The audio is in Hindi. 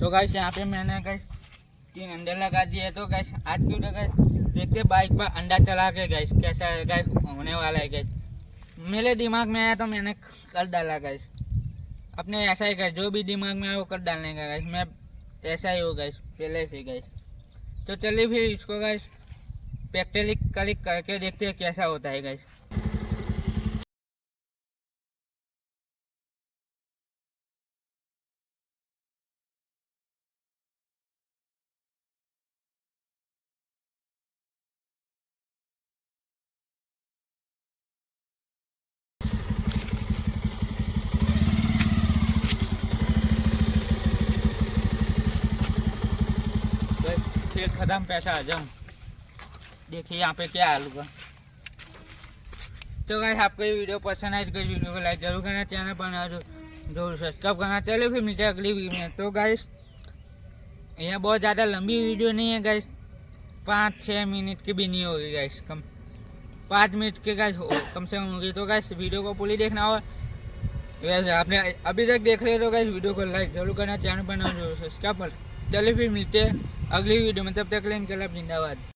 तो गाइस यहाँ पे मैंने गाइस 3 अंडे लगा दिए। तो गाइस आज की वीडियो गाइस देखते बाइक पर अंडा चला के गाइस कैसा है गाइस होने वाला है गाइस। मेरे दिमाग में आया तो मैंने कर डाला गाइस। अपने ऐसा ही गाइस जो भी दिमाग में आया वो कर डालने का गाइस। मैं ऐसा ही हो गाइस पहले से गाइस। तो चलिए फिर इसको गाइस प्रैक्टिकली क्लिक करके देखते हैं कैसा होता है गाइस। फिर खत्म पैसा आ जाऊँ। देखिए यहाँ पे क्या आलू का। तो गाइस आपको ये वीडियो पसंद आए तो वीडियो को लाइक जरूर करना, चैनल पर जरूर सब्सक्राइब करना। चलिए फिर मिलते हैं अगली वीडियो में। तो गाइस यह बहुत ज़्यादा लंबी वीडियो नहीं है गाइस, 5-6 मिनट की भी नहीं होगी गाइस, कम 5 मिनट के गाइस कम से कम होगी। तो गाइस वीडियो को पूरी देखना हो, वैसे आपने अभी तक देख रहे तो गाइस वीडियो को लाइक जरूर करना, चैनल पर जरूर सब्सक्राइब कर। चलिए फिर मिलते हैं अगली वीडियो में, तब तक के लिए इनकलाब जिंदाबाद।